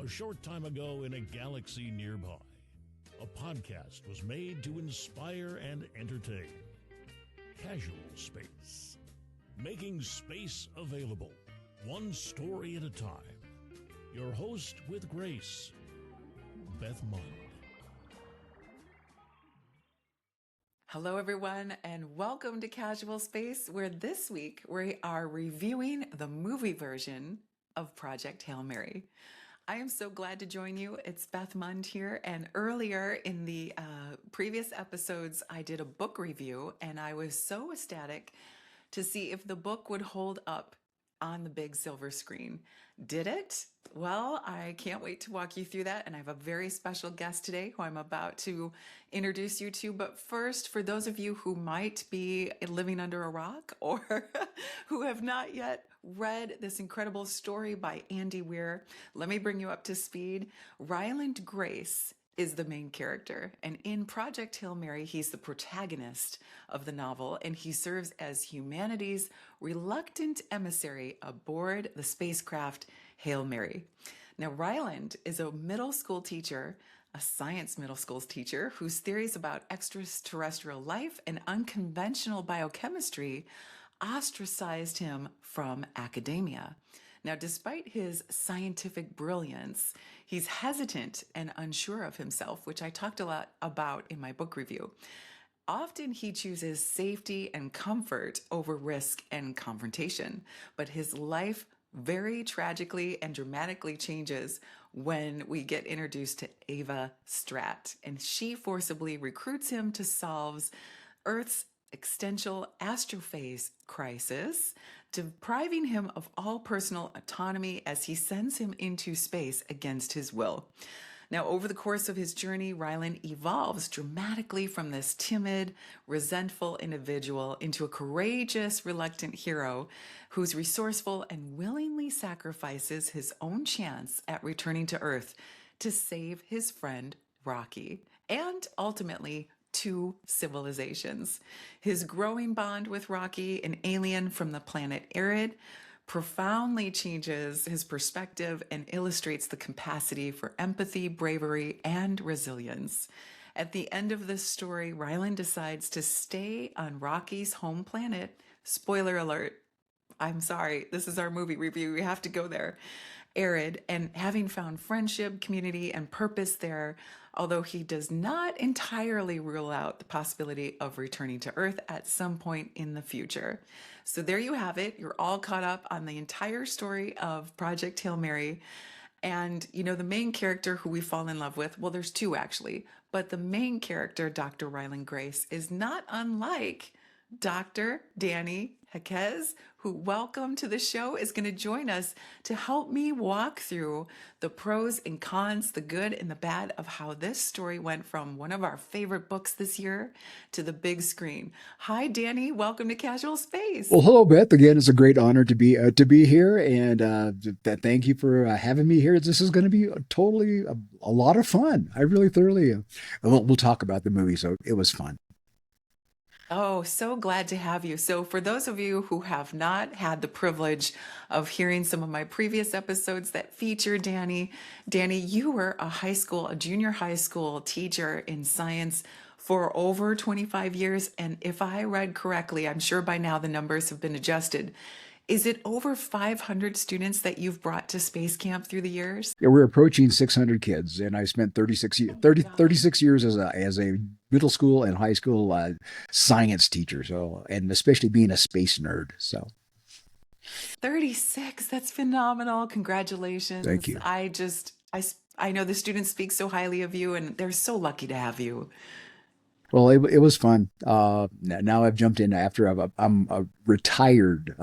A short time ago in a galaxy nearby, a podcast was made to inspire and entertain. Casual Space. Making space available, one story at a time. Your host with grace, Beth Mund. Hello, everyone, and welcome to Casual Space, where this week we are reviewing the movie version of Project Hail Mary. I am so glad to join you. It's Beth Mund here, and earlier in the previous episodes, I did a book review, and I was so ecstatic to see if the book would hold up on the big silver screen. Did it? Well, I can't wait to walk you through that, and I have a very special guest today who I'm about to introduce you to. But first, for those of you who might be living under a rock or who have not yet read this incredible story by Andy Weir, let me bring you up to speed. Ryland Grace is the main character, and in Project Hail Mary, he's the protagonist of the novel, and he serves as humanity's reluctant emissary aboard the spacecraft Hail Mary. Now, Ryland is a middle school teacher, a science middle school teacher, whose theories about extraterrestrial life and unconventional biochemistry ostracized him from academia. Now, despite his scientific brilliance, he's hesitant and unsure of himself, which I talked a lot about in my book review. Often he chooses safety and comfort over risk and confrontation, but his life very tragically and dramatically changes when we get introduced to Ava Stratt, and she forcibly recruits him to solve Earth's existential astrophase crisis, depriving him of all personal autonomy as he sends him into space against his will. Now, over the course of his journey, Ryland evolves dramatically from this timid, resentful individual into a courageous, reluctant hero who's resourceful and willingly sacrifices his own chance at returning to Earth to save his friend Rocky, and ultimately two civilizations. His growing bond with Rocky, an alien from the planet Arid, profoundly changes his perspective and illustrates the capacity for empathy, bravery, and resilience. At the end of this story, Ryland decides to stay on Rocky's home planet. Spoiler alert. I'm sorry, this is our movie review. We have to go there. Arid, and having found friendship, community, and purpose there, although he does not entirely rule out the possibility of returning to Earth at some point in the future. So there you have it. You're all caught up on the entire story of Project Hail Mary. And, you know, the main character who we fall in love with, well, there's two actually, but the main character, Dr. Ryland Grace, is not unlike Dr. Danny Jaques, who, welcome to the show, is going to join us to help me walk through the pros and cons, the good and the bad of how this story went from one of our favorite books this year to the big screen. Hi, Danny. Welcome to Casual Space. Well, hello, Beth. Again, it's a great honor to be here, and thank you for having me here. This is going to be totally a lot of fun. I really thoroughly. We'll talk about the movie, so it was fun. Oh, so glad to have you. So for those of you who have not had the privilege of hearing some of my previous episodes that feature Danny, you were a junior high school teacher in science for over 25 years. And if I read correctly, I'm sure by now the numbers have been adjusted. Is it over 500 students that you've brought to Space Camp through the years? Yeah, we're approaching 600 kids, and I spent 36 years as a middle school and high school science teacher. So, and especially being a space nerd. So, 36, that's phenomenal. Congratulations. Thank you. I know the students speak so highly of you, and they're so lucky to have you. Well, it was fun. Now I've jumped in after I'm a retired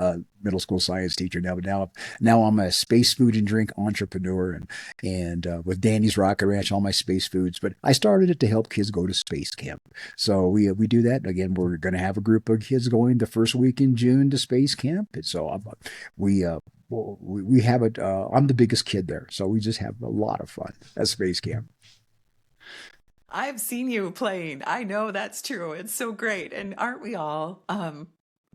middle school science teacher now, but now I'm a space food and drink entrepreneur, and with Danny's Rocket Ranch, all my space foods. But I started it to help kids go to space camp. So we do that again. We're going to have a group of kids going the first week in June to space camp, and so we have it. I'm the biggest kid there, so we just have a lot of fun at space camp. I've seen you playing. I know that's true. It's so great. And aren't we all?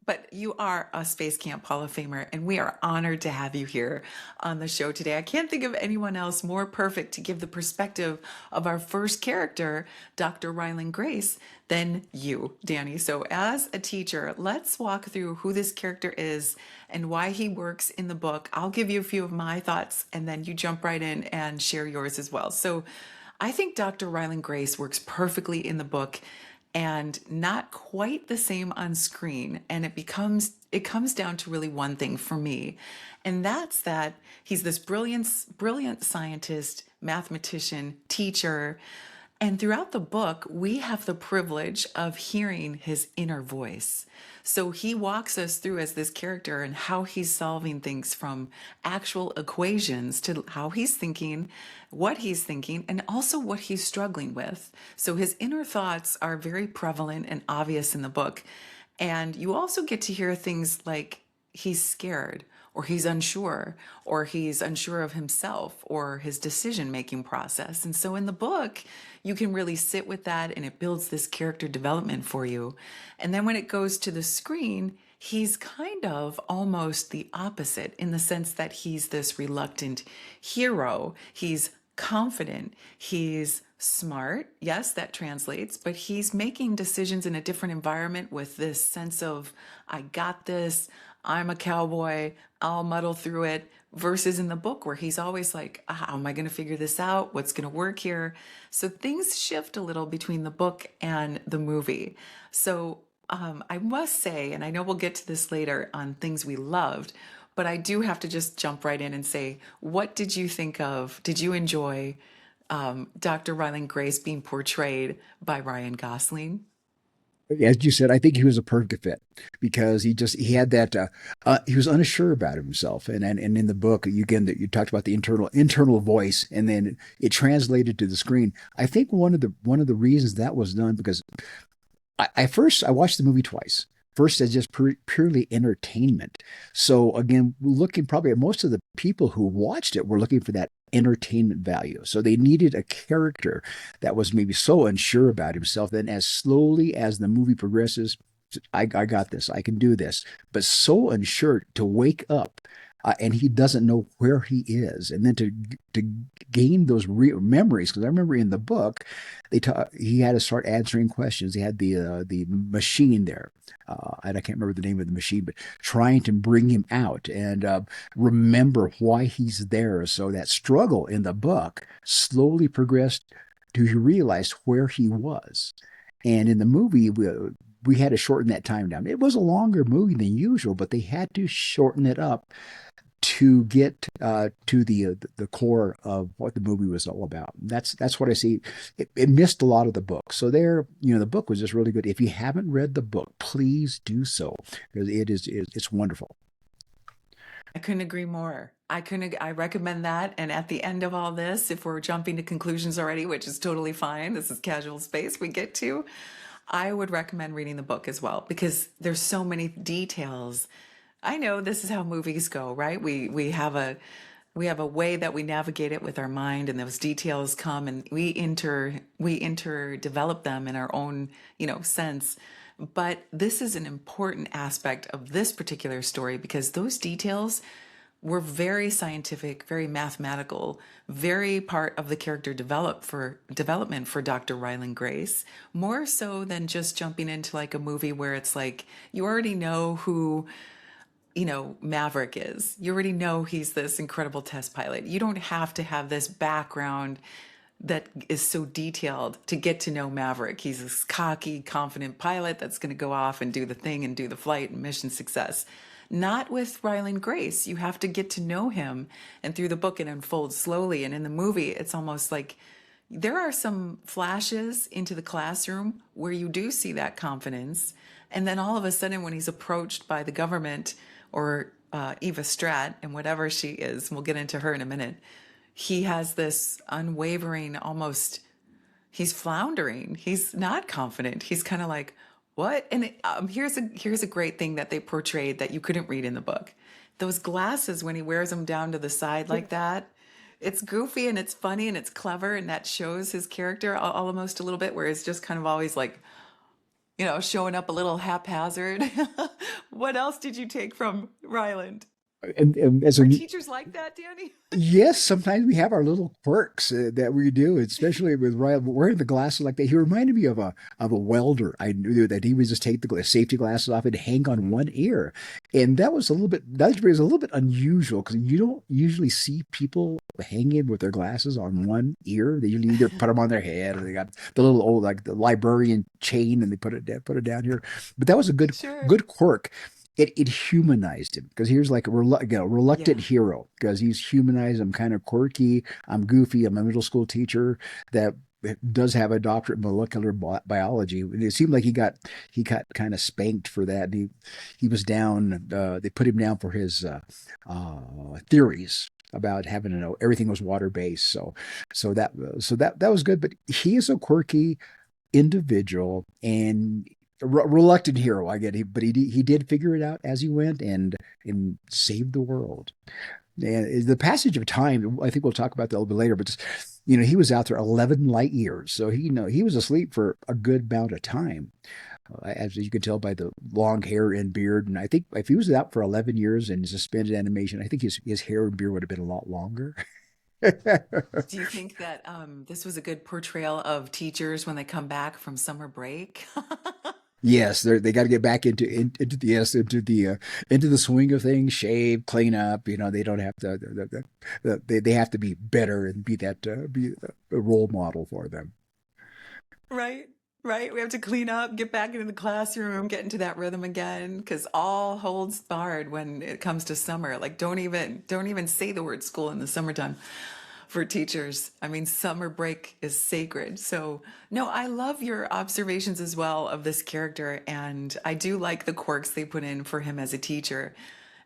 But you are a Space Camp Hall of Famer, and we are honored to have you here on the show today. I can't think of anyone else more perfect to give the perspective of our first character, Dr. Ryland Grace, than you, Danny. So, as a teacher, let's walk through who this character is and why he works in the book. I'll give you a few of my thoughts, and then you jump right in and share yours as well. So, I think Dr. Ryland Grace works perfectly in the book and not quite the same on screen. And it comes down to really one thing for me. And that's that he's this brilliant scientist, mathematician, teacher. And throughout the book, we have the privilege of hearing his inner voice. So he walks us through as this character and how he's solving things from actual equations to how he's thinking, what he's thinking, and also what he's struggling with. So his inner thoughts are very prevalent and obvious in the book. And you also get to hear things like he's scared, or he's unsure of himself or his decision making process. And so in the book, you can really sit with that and it builds this character development for you. And then when it goes to the screen, he's kind of almost the opposite in the sense that he's this reluctant hero. He's confident. He's smart. Yes, that translates, but he's making decisions in a different environment with this sense of, I got this. I'm a cowboy. I'll muddle through it. Versus in the book where he's always like, how am I going to figure this out? What's going to work here? So things shift a little between the book and the movie. So I must say, and I know we'll get to this later on things we loved, but I do have to just jump right in and say, what did you think of? Did you enjoy Dr. Ryland Grace being portrayed by Ryan Gosling? As you said, I think he was a perfect fit because he had that he was unsure about himself, and in the book you again that you talked about the internal voice, and then it translated to the screen. I think one of the reasons that was done because I watched the movie twice. First, as just purely entertainment. So again, looking probably at most of the people who watched it were looking for that entertainment value. So they needed a character that was maybe so unsure about himself. Then, as slowly as the movie progresses, I got this. I can do this. But so unsure to wake up and he doesn't know where he is, and then to gain those memories. Because I remember in the book, he had to start answering questions. He had the machine there, and I can't remember the name of the machine, but trying to bring him out and remember why he's there. So that struggle in the book slowly progressed to he realized where he was, and in the movie we had to shorten that time down. It was a longer movie than usual, but they had to shorten it up to get to the core of what the movie was all about. That's what I see. It missed a lot of the book. So there, the book was just really good. If you haven't read the book, please do so because it's wonderful. I couldn't agree more. I recommend that. And at the end of all this, if we're jumping to conclusions already, which is totally fine, this is casual space we get to, I would recommend reading the book as well because there's so many details. I know this is how movies go, right? We have a way that we navigate it with our mind, and those details come, and we develop them in our own sense. But this is an important aspect of this particular story because those details were very scientific, very mathematical, very part of the character development for Dr. Ryland Grace, more so than just jumping into like a movie where it's like you already know who Maverick is. You already know he's this incredible test pilot. You don't have to have this background that is so detailed to get to know Maverick. He's this cocky, confident pilot that's going to go off and do the thing and do the flight and mission success. Not with Ryland Grace. You have to get to know him, and through the book it unfolds slowly. And in the movie, it's almost like there are some flashes into the classroom where you do see that confidence. And then all of a sudden, when he's approached by the government or Eva Stratt and whatever she is, and we'll get into her in a minute, he has this unwavering, almost, he's floundering. He's not confident. He's kind of like, what? And here's a great thing that they portrayed that you couldn't read in the book. Those glasses, when he wears them down to the side like that, it's goofy and it's funny and it's clever, and that shows his character almost a little bit, where it's just kind of always like, showing up a little haphazard. What else did you take from Ryland? And as a Are teachers like that, Danny? Yes, sometimes we have our little quirks that we do, especially with Ryan wearing the glasses like that. He reminded me of a welder. I knew that he would just take the safety glasses off and hang on one ear, and that was a little bit unusual because you don't usually see people hanging with their glasses on one ear. They usually either put them on their head or they got the little old like the librarian chain and they put it down here. But that was a Sure. good quirk. It humanized him because he was like a reluctant Yeah. hero because he's humanized. I'm kind of quirky. I'm goofy. I'm a middle school teacher that does have a doctorate in molecular biology. And it seemed like he got kind of spanked for that. And he was down. They put him down for his theories about having to know everything was water based. So that was good. But he is a quirky individual and reluctant hero. I get it, but he did figure it out as he went and saved the world. And the passage of time, I think we'll talk about that a little bit later. But just, he was out there 11 light years, so he was asleep for a good amount of time, as you can tell by the long hair and beard. And I think if he was out for 11 years in suspended animation, I think his hair and beard would have been a lot longer. Do you think that this was a good portrayal of teachers when they come back from summer break? Yes, they got to get back into the swing of things, shave, clean up. They don't have to. They have to be better and be a role model for them. Right, right. We have to clean up, get back into the classroom, get into that rhythm again, because all holds barred when it comes to summer. Like, don't even say the word school in the summertime for teachers. I mean, summer break is sacred. So, no, I love your observations as well of this character, and I do like the quirks they put in for him as a teacher.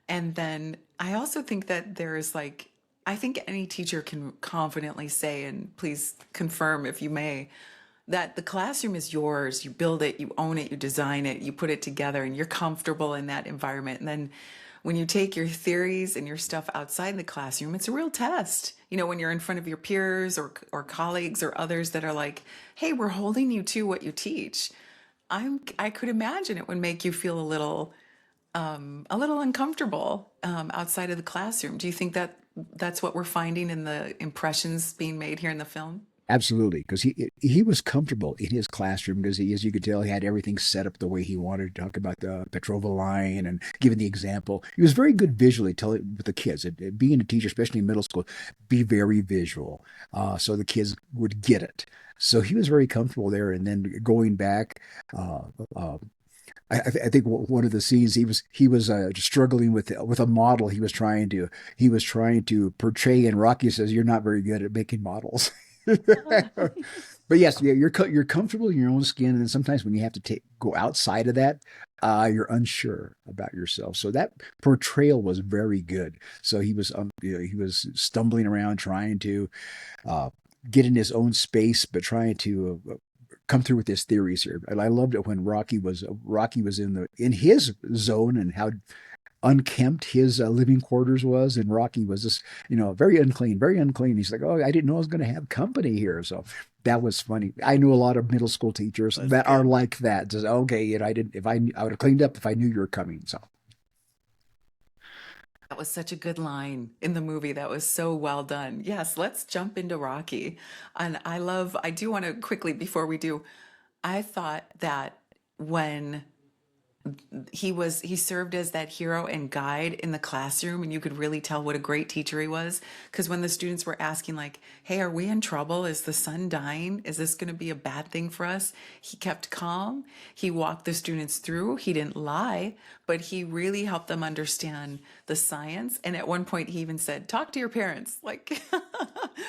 And then I also think that there's like, I think any teacher can confidently say, and please confirm if you may, that the classroom is yours. You build it, you own it, you design it, you put it together, and you're comfortable in that environment. And then when you take your theories and your stuff outside the classroom, it's a real test. When you're in front of your peers or colleagues or others that are like, "Hey, we're holding you to what you teach." I could imagine it would make you feel a little uncomfortable outside of the classroom. Do you think that that's what we're finding in the impressions being made here in the film? Absolutely, because he was comfortable in his classroom because as you could tell, he had everything set up the way he wanted to talk about the Petrova line and giving the example. He was very good visually telling with the kids. Being a teacher, especially in middle school, be very visual, so the kids would get it. So he was very comfortable there. And then going back, uh, uh, I think one of the scenes he was struggling with a model he was trying to portray, and Rocky says, "You're not very good at making models." But yes, yeah, you're comfortable in your own skin, and then sometimes when you have to go outside of that, you're unsure about yourself. So that portrayal was very good. So he was stumbling around trying to uh, get in his own space, but trying to come through with his theories here. And I loved it when Rocky was in his zone and how unkempt his living quarters was, and Rocky was just very unclean, very unclean. He's like, "Oh, I didn't know I was going to have company here." So that was funny. I knew a lot of middle school teachers That's that are good. like that. Just okay, I didn't. If I would have cleaned up if I knew you were coming. So That was such a good line in the movie. That was so well done. Yes, let's jump into Rocky. And I do want to quickly, before we do, I thought that when he served as that hero and guide in the classroom, and you could really tell what a great teacher he was, because when the students were asking like, "Hey, are we in trouble? Is the sun dying? Is this going to be a bad thing for us?" He kept calm. He walked the students through. He didn't lie, but he really helped them understand the science. And at one point he even said, "Talk to your parents, like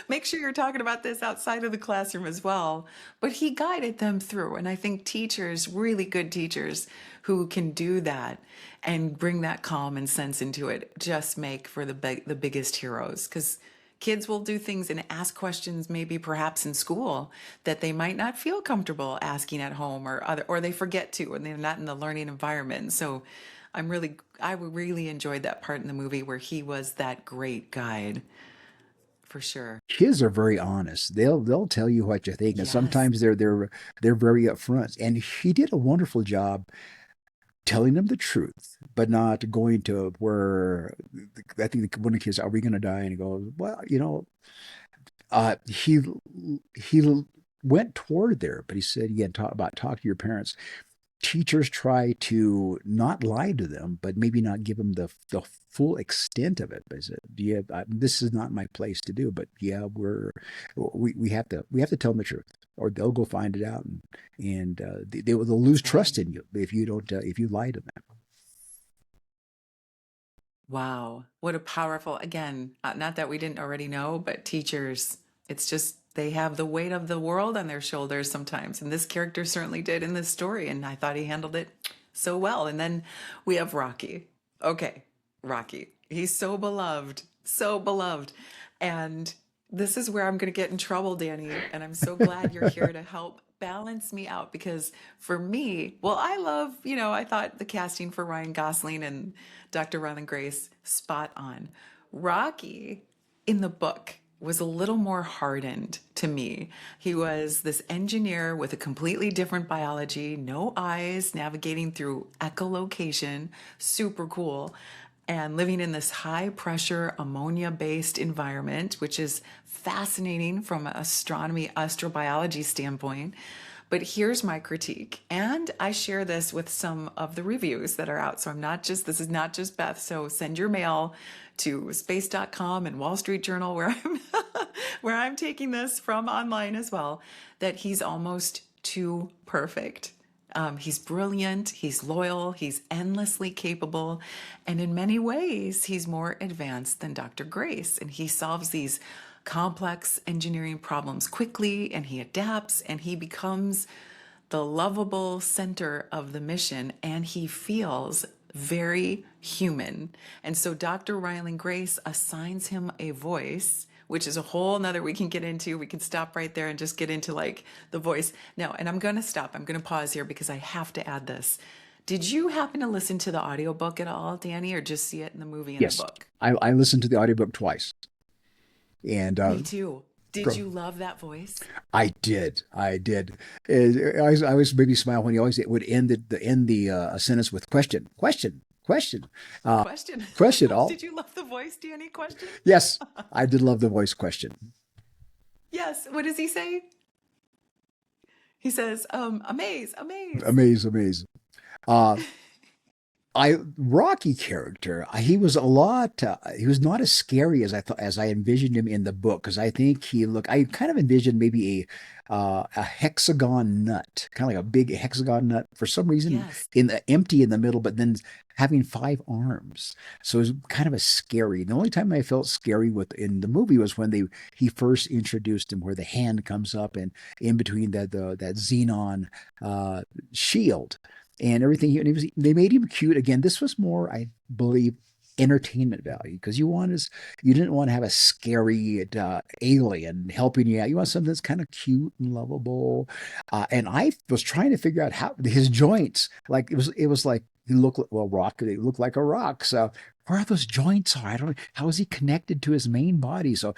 make sure you're talking about this outside of the classroom as well." But he guided them through. And I think teachers, really good teachers who can do that and bring that calm and sense into it, just make for the biggest heroes, because kids will do things and ask questions maybe perhaps in school that they might not feel comfortable asking at home, or they forget to and they're not in the learning environment. So I really enjoyed that part in the movie where he was that great guide for sure. Kids are very honest. They'll tell you what you think, and Yes. sometimes they're very upfront. And he did a wonderful job telling them the truth, but not going to where I think one of the kids, are we going to die? And he goes, well, he went toward there, but he said again, talk to your parents. Teachers try to not lie to them, but maybe not give them the full extent of it. But I said, yeah, this is not my place to do. But yeah, we have to tell them the truth, or they'll go find it out, and they'll lose That's right. trust in you if you don't if you lie to them. Wow. What a powerful, again, not that we didn't already know, but teachers, it's just they have the weight of the world on their shoulders sometimes. And this character certainly did in this story. And I thought he handled it so well. And then we have Rocky. Okay, Rocky. He's so beloved, so beloved. And this is where I'm going to get in trouble, Danny. And I'm so glad you're here to help balance me out because for me, well, I love, I thought the casting for Ryan Gosling and Dr. Ryland Grace spot on. Rocky in the book was a little more hardened to me. He was this engineer with a completely different biology, no eyes, navigating through echolocation, super cool, and living in this high pressure ammonia based environment, which is fascinating from an astronomy, astrobiology standpoint. But here's my critique. And I share this with some of the reviews that are out. So this is not just Beth. So send your mail to space.com and Wall Street Journal where where I'm taking this from online as well, that he's almost too perfect. He's brilliant, he's loyal, he's endlessly capable, and in many ways, he's more advanced than Dr. Grace. And he solves these complex engineering problems quickly, and he adapts, and he becomes the lovable center of the mission, and he feels very human. And so Dr. Ryland Grace assigns him a voice, which is a whole nother we can get into. We can stop right there and just get into like the voice. Now, and I'm going to stop. I'm going to pause here because I have to add this. Did you happen to listen to the audiobook at all, Danny, or just see it in the movie and the Yes, book? I listened to the audiobook twice, and Me too. Did you love that voice? I did. I was maybe smile when he always would end the sentence with question, uh, Question. question. All Did you love the voice, Danny? Question? yes, I did love the voice question. Yes. What does he say? He says, amaze, amaze. Amaze, amaze. Uh, I Rocky character. He was a lot. He was not as scary as I thought as I envisioned him in the book because I think he looked. I kind of envisioned maybe a hexagon nut, kind of like a big hexagon nut for some reason Yes. in the empty in the middle, but then having five arms. So it was kind of a scary. The only time I felt scary with in the movie was when they he first introduced him, where the hand comes up and in between that xenon uh, shield and everything. And they made him cute again. This was more, I believe, entertainment value because you didn't want to have a scary alien helping you out. You want something that's kind of cute and lovable. And I was trying to figure out how his joints, like it was like he looked well rock. They looked like a rock. So where are those joints are? I don't know. How is he connected to his main body? So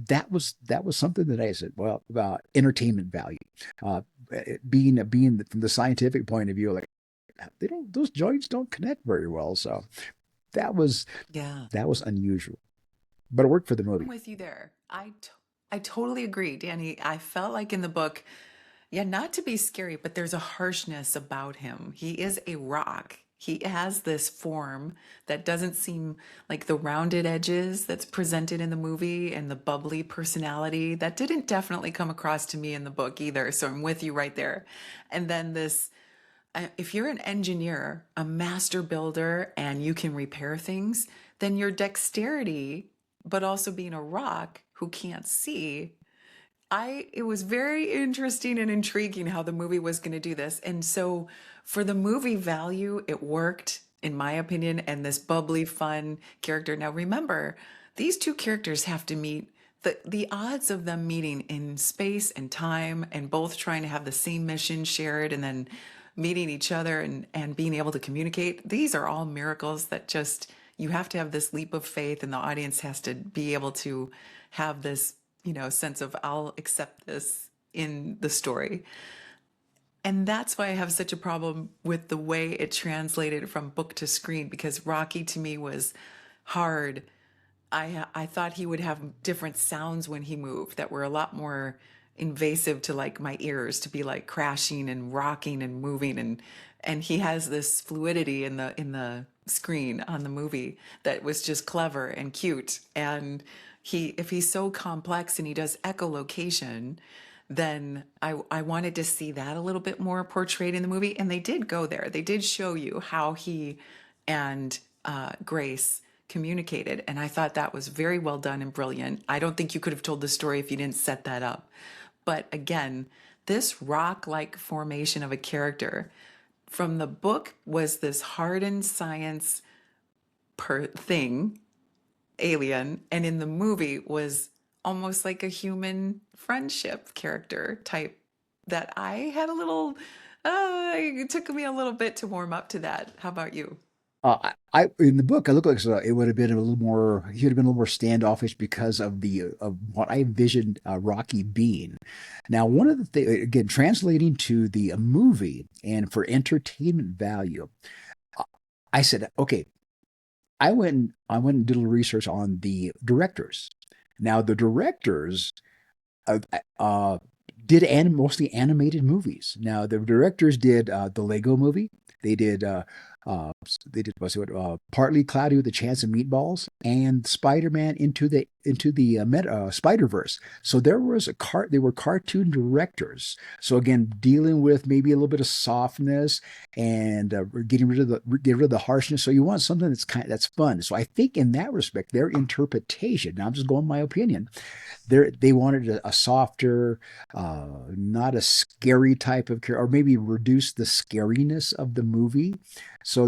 that was something that I said, well, about entertainment value. Uh, being from the scientific point of view, like they don't those joints don't connect very well. So that was Yeah. that was unusual, but it worked for the I'm movie. with you there. I totally agree, Danny. I felt like in the book, yeah, not to be scary, but there's a harshness about him. He is a rock. He has this form that doesn't seem like the rounded edges that's presented in the movie and the bubbly personality that didn't definitely come across to me in the book either. So I'm with you right there. And then this if you're an engineer, a master builder, and you can repair things, then your dexterity, but also being a rock who can't see, it was very interesting and intriguing how the movie was going to do this. And so for the movie value, it worked in my opinion, and this bubbly, fun character. Now remember, these two characters have to meet the odds of them meeting in space and time and both trying to have the same mission shared and then meeting each other and being able to communicate. These are all miracles that just you have to have this leap of faith, and the audience has to be able to have this, sense of, I'll accept this in the story. And that's why I have such a problem with the way it translated from book to screen, because Rocky to me was hard. I thought he would have different sounds when he moved that were a lot more invasive to like my ears, to be like crashing and rocking and moving, and he has this fluidity in the screen on the movie that was just clever and cute. And if he's so complex and he does echolocation, then I wanted to see that a little bit more portrayed in the movie. And they did go there. They did show you how he and Grace communicated. And I thought that was very well done and brilliant. I don't think you could have told the story if you didn't set that up. But again, this rock like formation of a character from the book was this hardened science thing, alien, and in the movie was almost like a human friendship character type that I had a little, it took me a little bit to warm up to that. How about you? I in the book, I look like it would have been a little more. He would have been a little more standoffish because of the of what I envisioned Rocky being. Now, one of the things, again, translating to the movie and for entertainment value, uh, I said, okay, I went and did a little research on the directors. Now, the directors uh, uh, did mostly animated movies. Now, the directors did the Lego Movie. They did uh, they did what's it, Partly Cloudy with a Chance of Meatballs and Spider-Man into the Spider-Verse. So there was they were cartoon directors. So again, dealing with maybe a little bit of softness and get rid of the harshness. So you want something that's fun. So I think in that respect, their interpretation. Now I'm just going my opinion, they wanted a softer, not a scary type of character, or maybe reduce the scariness of the movie. So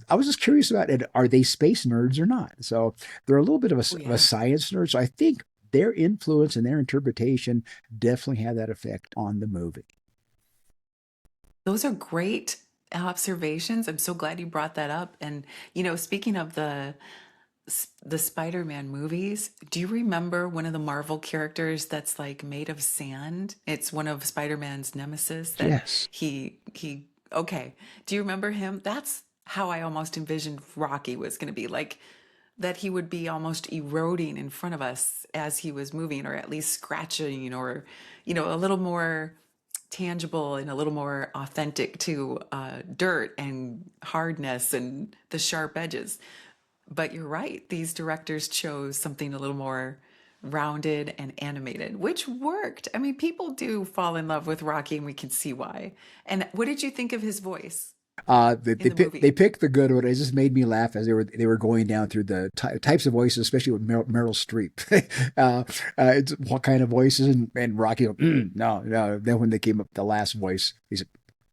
I was just curious about it. Are they space nerds or not? So they're a little bit of Oh, a yeah. science nerd. So I think their influence and their interpretation definitely had that effect on the movie. Those are great observations. I'm so glad you brought that up. And, speaking of the Spider-Man movies, do you remember one of the Marvel characters that's like made of sand? It's one of Spider-Man's nemesis that Yes. he okay. Do you remember him? That's how I almost envisioned Rocky was going to be like, that he would be almost eroding in front of us as he was moving, or at least scratching, or a little more tangible and a little more authentic to dirt and hardness and the sharp edges. But you're right, these directors chose something a little more rounded and animated, which worked. I mean, people do fall in love with Rocky, and we can see why. And what did you think of his voice in the They movie? picked the good one. It just made me laugh as they were going down through the types of voices, especially with Meryl Streep. It's what kind of voices, and Rocky, no, no. Then when they came up the last voice, he said,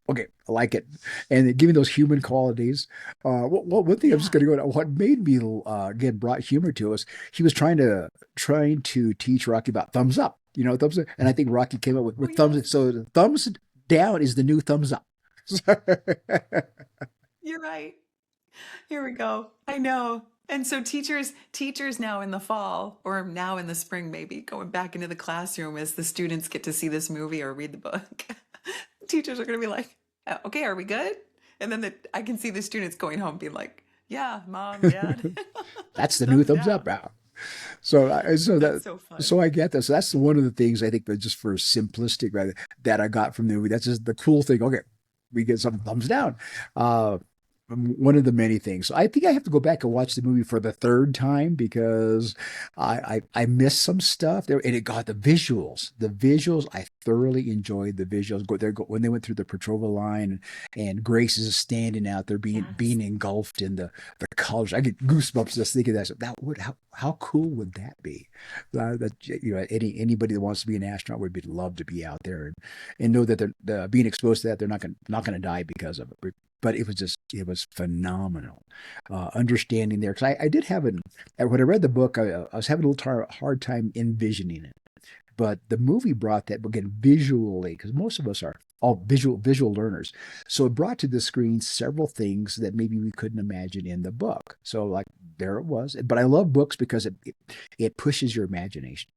"Okay, I like it," and giving those human qualities. One thing I'm just Yeah. going to go. What made me again brought humor to us. He was trying to teach Rocky about thumbs up. Thumbs up, and I think Rocky came up Oh, with thumbs. yes. So thumbs down is the new thumbs up. You're right. Here we go. I know. And so teachers now in the fall, or now in the spring maybe, going back into the classroom as the students get to see this movie or read the book. Teachers are going to be like, "Okay, are we good?" And then I can see the students going home being like, "Yeah, mom, dad." That's the new Thumbs thumbs up down. now. That's so fun. So I get that. So that's one of the things I think that just for simplistic, right, that I got from the movie. That's just the cool thing. Okay, we get some thumbs down. Uh, One of the many things. So I think I have to go back and watch the movie for the third time because I missed some stuff there, and it got the visuals. The visuals, I thoroughly enjoyed the visuals. When they went through the Petrova line, and Grace is standing out there Yes. being engulfed in the colors. I get goosebumps just thinking that. So that would how cool would that be? That anybody that wants to be an astronaut would be love to be out there and know that they're being exposed to that. They're not going to die because of it. But it was phenomenal understanding there, because I did have when I read the book, I was having a little hard time envisioning it. But the movie brought that again visually, because most of us are all visual learners. So it brought to the screen several things that maybe we couldn't imagine in the book. So like there it was. But I love books because it pushes your imagination.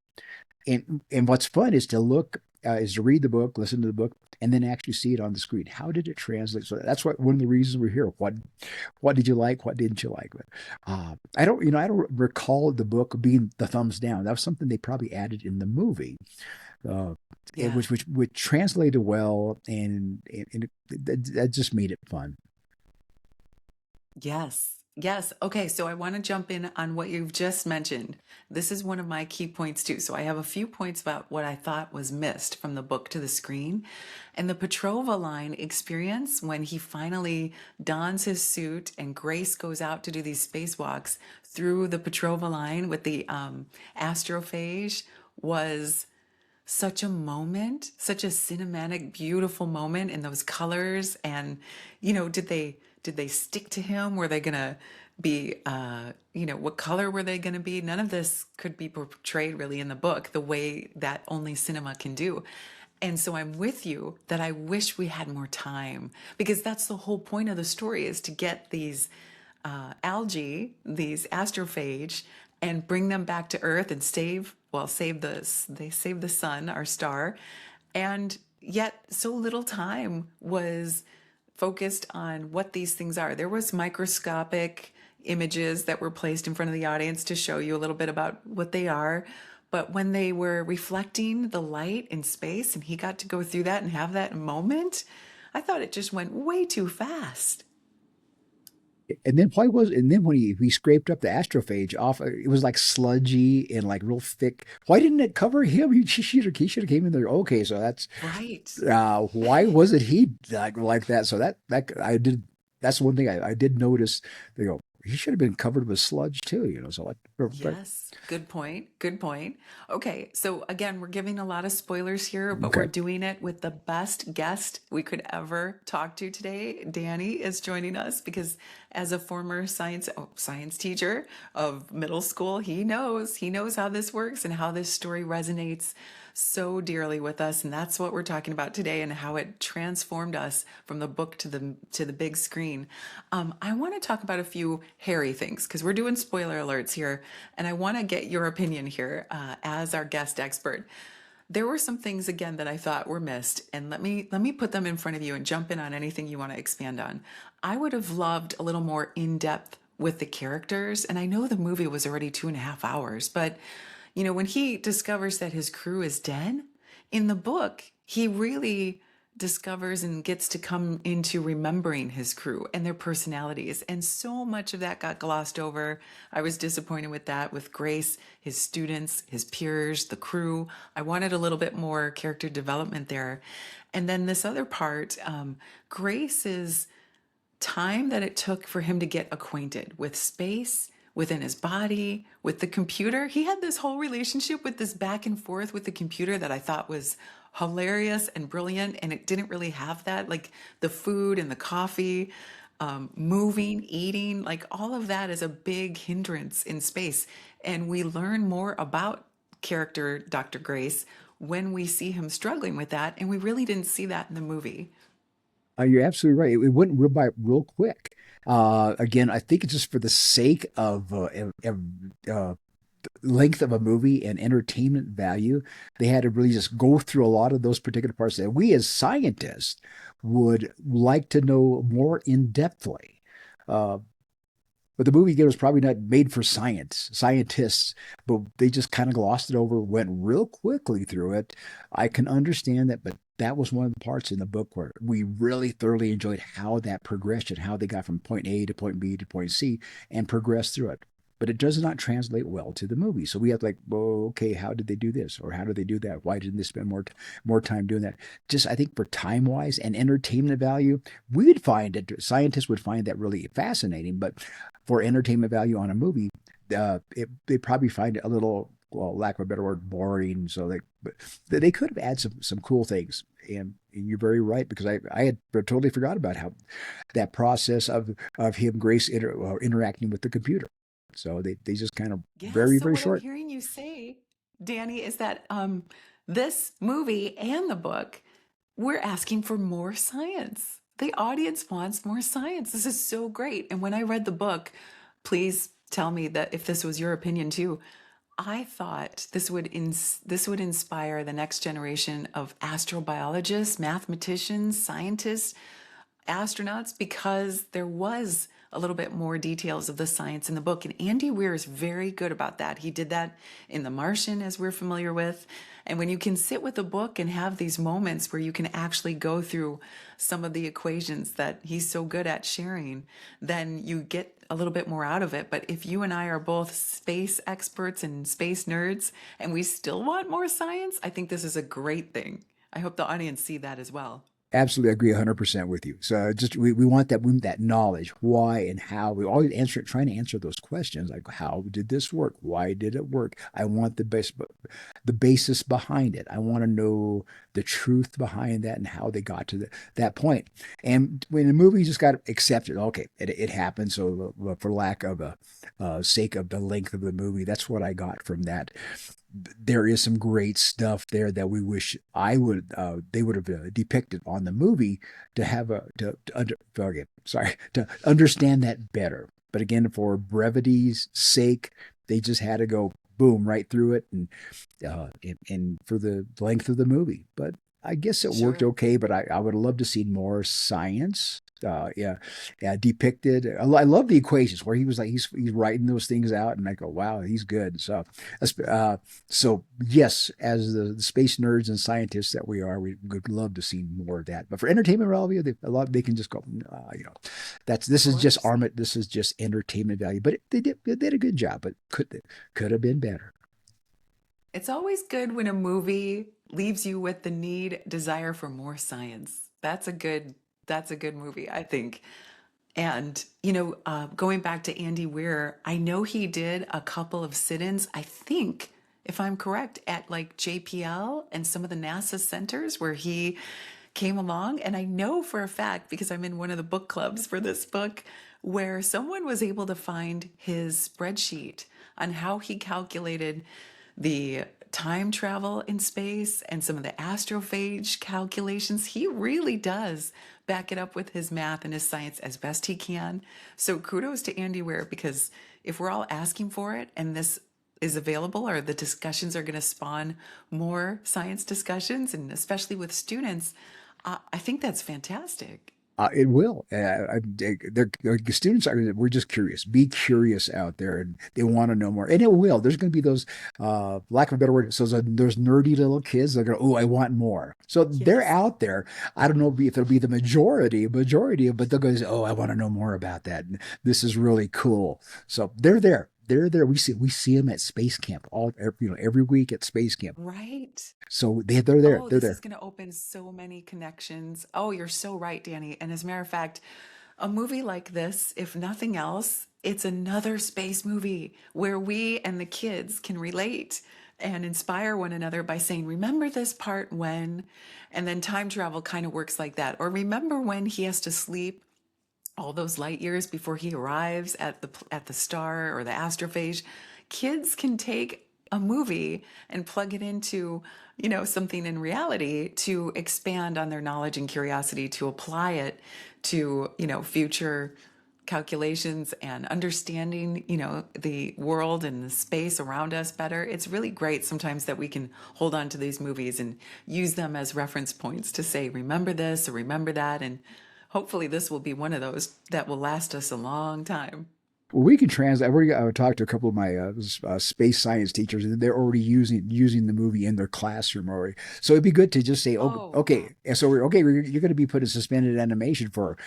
And what's fun is to read the book, listen to the book, and then actually see it on the screen. How did it translate? So that's what one of the reasons we're here. What did you like? What didn't you like? But I don't recall the book being the thumbs down. That was something they probably added in the movie, uh, Yeah. which translated well, and that just made it fun. Yes. Yes. Okay. So I want to jump in on what you've just mentioned. This is one of my key points too. So I have a few points about what I thought was missed from the book to the screen. And the Petrova line experience when he finally dons his suit and Grace goes out to do these spacewalks through the Petrova line with the astrophage was such a moment, such a cinematic, beautiful moment in those colors. And, did they stick to him? Were they gonna be what color were they gonna be? None of this could be portrayed really in the book the way that only cinema can do. And so I'm with you that I wish we had more time because that's the whole point of the story is to get these algae, these astrophage, and bring them back to Earth and save the sun, our star. And yet so little time was focused on what these things are. There was microscopic images that were placed in front of the audience to show you a little bit about what they are. But when they were reflecting the light in space and he got to go through that and have that moment, I thought it just went way too fast. And then when he scraped up the astrophage off, it was like sludgy and like real thick. Why didn't it cover him? He should have came in there. Okay, so that's Right. why wasn't he like that? So that I did. That's one thing I did notice. They go, he should have been covered with sludge too. So but Yes, good point. Good point. Okay, so again, we're giving a lot of spoilers here, but we're okay. doing it with the best guest we could ever talk to today. Danny is joining us because as a former science teacher of middle school, he knows how this works and how this story resonates so dearly with us, and that's what we're talking about today and how it transformed us from the book to the big screen. I want to talk about a few hairy things because we're doing spoiler alerts here, and I want to get your opinion here as our guest expert. There were some things again that I thought were missed, and let me put them in front of you and jump in on anything you want to expand on. I would have loved a little more in depth with the characters, and I know the movie was already 2.5 hours, but when he discovers that his crew is dead, in the book, he really discovers and gets to come into remembering his crew and their personalities. And so much of that got glossed over. I was disappointed with that, with Grace, his students, his peers, the crew. I wanted a little bit more character development there. And then this other part, Grace's time that it took for him to get acquainted with space within his body, with the computer. He had this whole relationship with this back and forth with the computer that I thought was hilarious and brilliant. And it didn't really have that, like the food and the coffee, moving, eating, like all of that is a big hindrance in space. And we learn more about character Dr. Grace when we see him struggling with that. And we really didn't see that in the movie. You're absolutely right. It went real by real quick. Again, I think it's just for the sake of length of a movie and entertainment value, they had to really just go through a lot of those particular parts that we as scientists would like to know more in depthly. Uh, but the movie again was probably not made for scientists, but they just kind of glossed it over, went real quickly through it. I can understand that, but that was one of the parts in the book where we really thoroughly enjoyed how that progression, how they got from point A to point B to point C and progressed through it. But it does not translate well to the movie. So we have to like, well, okay, how did they do this? Or how did they do that? Why didn't they spend more time doing that? Just I think for time wise and entertainment value, we would find it, scientists would find that really fascinating. But for entertainment value on a movie, they probably find it a little, well, lack of a better word, boring. So but they could have added some cool things. And you're very right because I had totally forgot about how that process of him Grace interacting with the computer. So they just kind of Yeah, very so very what I'm short. hearing you say Danny, is that this movie and the book, we're asking for more science. The audience wants more science. This is so great. And when I read the book, please tell me that if this was your opinion too. I thought this would inspire the next generation of astrobiologists, mathematicians, scientists, astronauts, because there was a little bit more details of the science in the book. And Andy Weir is very good about that. He did that in The Martian, as we're familiar with. And when you can sit with a book and have these moments where you can actually go through some of the equations that he's so good at sharing, then you get a little bit more out of it. But if you and I are both space experts and space nerds and we still want more science, I think this is a great thing. I hope the audience see that as well. Absolutely agree 100% with you. So just we want that knowledge, why and how. We always trying to answer those questions like, how did this work? Why did it work? I want the basis behind it. I want to know the truth behind that and how they got to that point. And when the movie just got accepted, okay, it happened. So for lack of a sake of the length of the movie, that's what I got from that. There is some great stuff there that we wish they would have depicted on the movie to have to understand that better. But again, for brevity's sake, they just had to go boom right through it, and for the length of the movie. But I guess it worked Sure. okay. But I would have loved to see more science. Depicted. I love the equations where he was like he's writing those things out, and I go, wow, he's good. So yes, as the space nerds and scientists that we are, we would love to see more of that. But for entertainment value, they can just go, Of this is just course. armament, this is just entertainment value. But they did a good job, but could have been better. It's always good when a movie leaves you with the need, desire for more science. That's a good movie, I think. And, going back to Andy Weir, I know he did a couple of sit ins, I think, if I'm correct, at like JPL and some of the NASA centers where he came along. And I know for a fact, because I'm in one of the book clubs for this book, where someone was able to find his spreadsheet on how he calculated the time travel in space and some of the astrophage calculations. He really does back it up with his math and his science as best he can. So kudos to Andy Weir, because if we're all asking for it and this is available, or the discussions are going to spawn more science discussions, and especially with students, I think that's fantastic. It will. The students are. We're just curious. Be curious out there, and they want to know more. And it will. There's going to be those, lack of a better word. So there's nerdy little kids that go, "Oh, I want more." So they're Yes. out there. I don't know if it'll be the majority, but they'll go, "Oh, I want to know more about that. And this is really cool." So they're there. They're there. We see them at space camp every week at space camp. Right. So they're there. Oh, They're this is there. going to open so many connections. Oh, you're so right, Danny. And as a matter of fact, a movie like this, if nothing else, it's another space movie where we and the kids can relate and inspire one another by saying, remember this part when, and then time travel kind of works like that. Or remember when he has to sleep all those light years before he arrives at the star or the astrophage. Kids can take a movie and plug it into, something in reality to expand on their knowledge and curiosity, to apply it to, future calculations and understanding, the world and the space around us better. It's really great sometimes that we can hold on to these movies and use them as reference points to say, remember this or remember that. And hopefully this will be one of those that will last us a long time. Well, we can translate. I talked to a couple of my space science teachers, and they're already using the movie in their classroom already. So it'd be good to just say, "Oh, Oh, wow. okay." And so you're going to be put in suspended animation for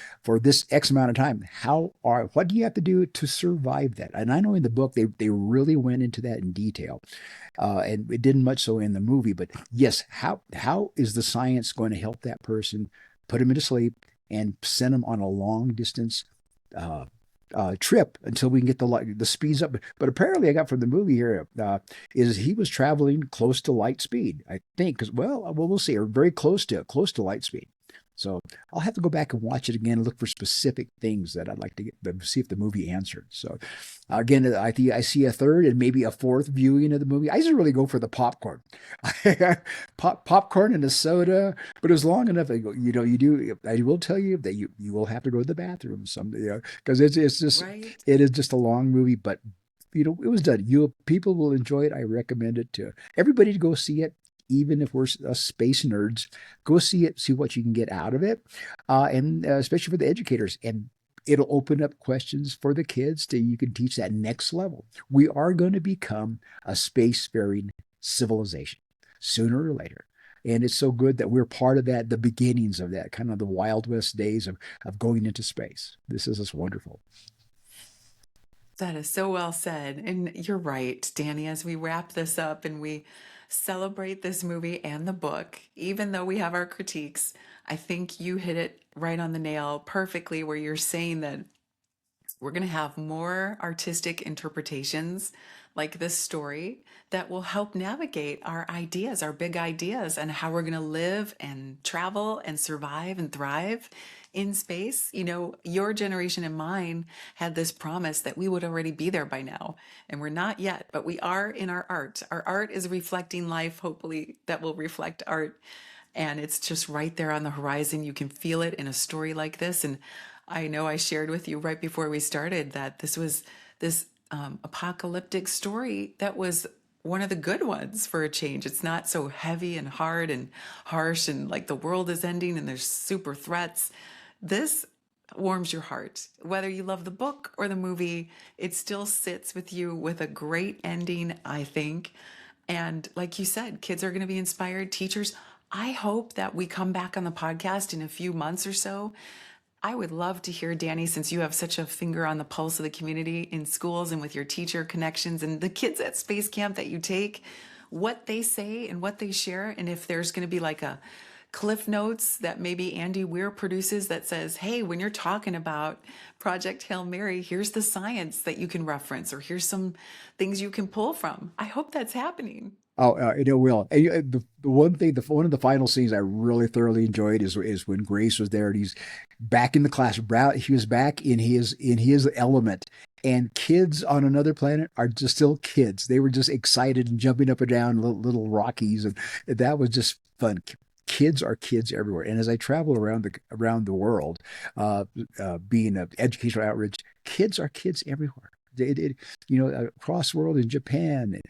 this X amount of time. What do you have to do to survive that? And I know in the book they really went into that in detail, and it didn't much so in the movie. But yes, how is the science going to help that person put him into sleep and send him on a long distance uh, trip until we can get the speeds up. But apparently, I got from the movie here is he was traveling close to light speed. I think because we'll see, or very close to light speed. So I'll have to go back and watch it again and look for specific things that I'd like to see if the movie answered. So again, I think I see a third and maybe a fourth viewing of the movie. I just really go for the popcorn, popcorn and a soda. But it was long enough. You do. I will tell you that you will have to go to the bathroom some, because it's just Right? it is just a long movie, but it was done. People will enjoy it. I recommend it to everybody to go see it. Even if we're space nerds, go see it, see what you can get out of it, and especially for the educators. And it'll open up questions for the kids that you can teach that next level. We are going to become a spacefaring civilization sooner or later. And it's so good that we're part of that, the beginnings of that, kind of the Wild West days of going into space. This is just wonderful. That is so well said. And you're right, Danny, as we wrap this up and we celebrate this movie and the book, even though we have our critiques, I think you hit it right on the nail perfectly where you're saying that we're going to have more artistic interpretations like this story that will help navigate our ideas, our big ideas, and how we're going to live and travel and survive and thrive in space. You know, your generation and mine had this promise that we would already be there by now, and we're not yet, but we are in our art. Our art is reflecting life, hopefully, that will reflect art. And it's just right there on the horizon. You can feel it in a story like this. And I know I shared with you right before we started that this was this apocalyptic story that was one of the good ones for a change. It's not so heavy and hard and harsh and like the world is ending and there's super threats. This warms your heart. Whether you love the book or the movie, it still sits with you with a great ending, I think. And like you said, kids are going to be inspired. Teachers, I hope that we come back on the podcast in a few months or so. I would love to hear, Danny, since you have such a finger on the pulse of the community in schools and with your teacher connections and the kids at Space Camp that you take, what they say and what they share. And if there's going to be like a Cliff Notes that maybe Andy Weir produces that says, hey, when you're talking about Project Hail Mary, here's the science that you can reference, or here's some things you can pull from. I hope that's happening. Oh, it will. And the one thing, one of the final scenes I really thoroughly enjoyed is when Grace was there and he's back in the class. He was back in his element, and kids on another planet are just still kids. They were just excited and jumping up and down little Rockies, and that was just fun. Kids are kids everywhere. And as I travel around the world, being an educational outreach, kids are kids everywhere. Across the world in Japan,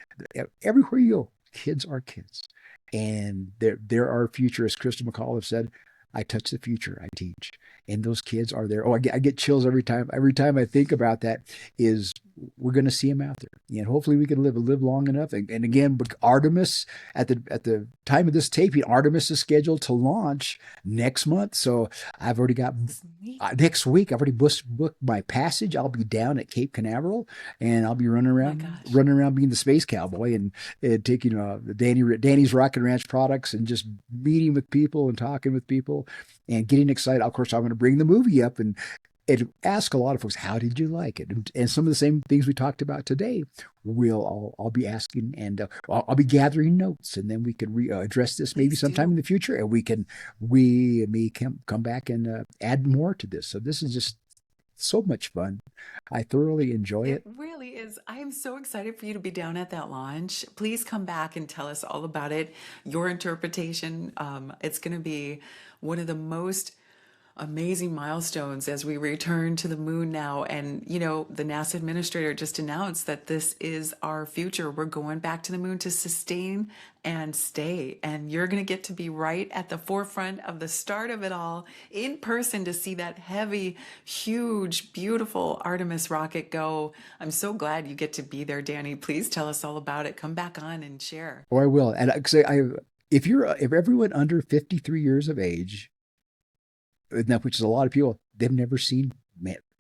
everywhere you go, kids are kids. And they're our future, as Crystal McCall have said. I touch the future, I teach. And those kids are there. Oh, I get chills every time. Every time I think about that, is we're going to see them out there. And hopefully we can live long enough. And again, Artemis, at the time of this taping, Artemis is scheduled to launch next month. So I've already got next week. I've already booked my passage. I'll be down at Cape Canaveral, and I'll be Oh my gosh. running around being the space cowboy and taking Danny's Rocket Ranch products and just meeting with people and talking with people and getting excited. Of course, I'm going to bring the movie up and ask a lot of folks, how did you like it? And some of the same things we talked about today, I'll be asking, and I'll be gathering notes, and then we can address this maybe Please sometime do. in the future, and we may come back and add more to this. So this is just so much fun. I thoroughly enjoy It it. really is. I am so excited for you to be down at that launch. Please come back and tell us all about it, your interpretation. It's going to be one of the most amazing milestones as we return to the moon now. And, you know, the NASA administrator just announced that this is our future. We're going back to the moon to sustain and stay. And you're going to get to be right at the forefront of the start of it all in person to see that heavy, huge, beautiful Artemis rocket go. I'm so glad you get to be there, Danny. Please tell us all about it. Come back on and share. Or I will. And I say, if everyone under 53 years of age, which is a lot of people, they've never seen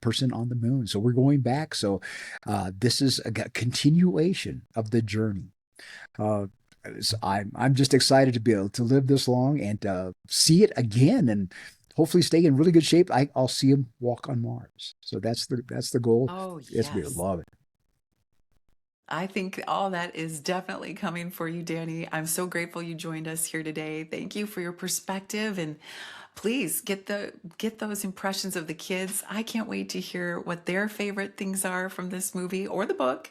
person on the moon. So we're going back. So this is a continuation of the journey. Uh, I'm just excited to be able to live this long and see it again, and hopefully stay in really good shape. I'll see him walk on Mars. So that's the goal. Oh, It's be yes. love it. I think all that is definitely coming for you, Danny. I'm so grateful you joined us here today. Thank you for your perspective, and please get those impressions of the kids. I can't wait to hear what their favorite things are from this movie or the book.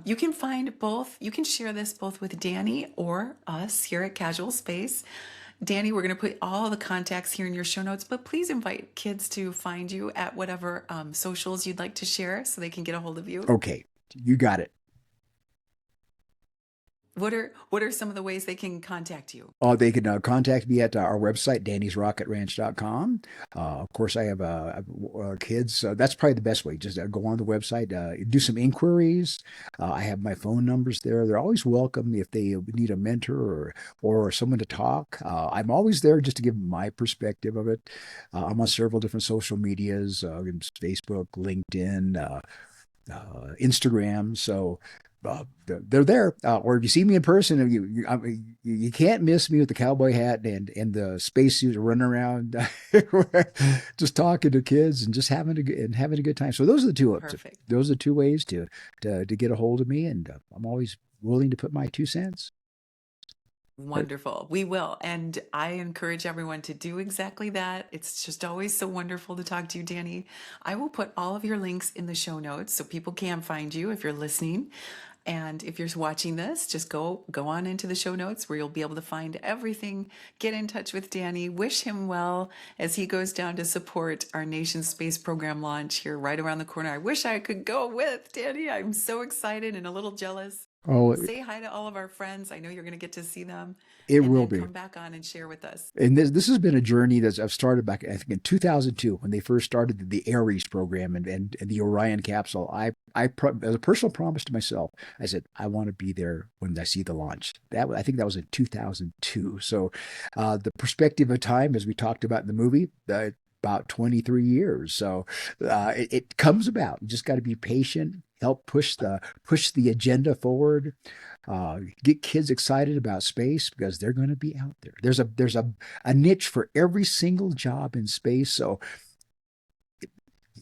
You can find both. You can share this both with Danny or us here at Casual Space. Danny, we're going to put all the contacts here in your show notes, but please invite kids to find you at whatever socials you'd like to share so they can get a hold of you. Okay, you got it. What are some of the ways they can contact you? They can contact me at our website, dannysrocketranch.com. Of course, I have kids. That's probably the best way. Just go on the website, do some inquiries. I have my phone numbers there. They're always welcome if they need a mentor or someone to talk. I'm always there just to give my perspective of it. I'm on several different social medias, Facebook, LinkedIn, Instagram. So they're there. Or if you see me in person, you can't miss me with the cowboy hat and the spacesuit running around, just talking to kids and just having a good time. So those are the two. Perfect. Those are the two ways to get a hold of me, and I'm always willing to put my 2 cents. Wonderful. We will. And I encourage everyone to do exactly that. It's just always so wonderful to talk to you, Danny. I will put all of your links in the show notes so people can find you if you're listening. And if you're watching this, just go on into the show notes where you'll be able to find everything. Get in touch with Danny. Wish him well as he goes down to support our nation's space program launch here right around the corner. I wish I could go with Danny. I'm so excited and a little jealous. Oh, Say hi to all of our friends. I know you're going to get to see them. it And will then be. come back on and share with us. And this has been a journey that I've started back, I think, in 2002 when they first started the Ares program and the Orion capsule. As a personal promise to myself, I said I want to be there when I see the launch. I think that was in 2002. So the perspective of time, as we talked about in the movie, about 23 years. So it comes about. You just got to be patient. Help push the agenda forward. Get kids excited about space because they're going to be out there. There's a niche for every single job in space. So you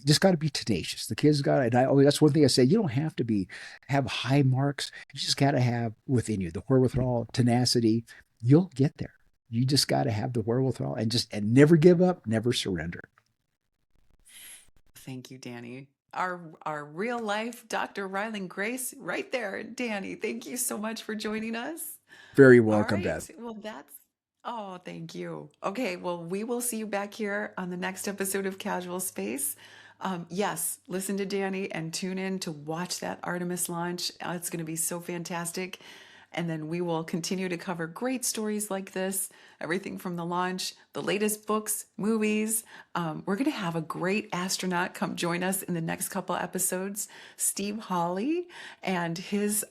just got to be tenacious. The kids got it. That's one thing I say. You don't have to have high marks. You just got to have within you the wherewithal, tenacity. You'll get there. You just got to have the wherewithal and never give up, never surrender. Thank you, Danny. Our real life Dr. Rylan Grace right there. Danny, thank you so much for joining us. Very All welcome, right. Beth. Well, thank you. Okay. Well, we will see you back here on the next episode of Casual Space. Yes, listen to Danny and tune in to watch that Artemis launch. It's going to be so fantastic. And then we will continue to cover great stories like this, everything from the launch, the latest books, movies. We're going to have a great astronaut come join us in the next couple episodes, Steve Hawley, and his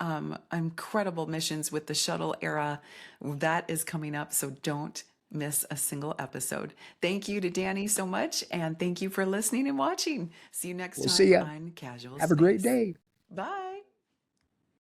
incredible missions with the shuttle era. That is coming up, so don't miss a single episode. Thank you to Danny so much, and thank you for listening and watching. See you next We'll time see ya. on Casual Have a great Space. day. Bye.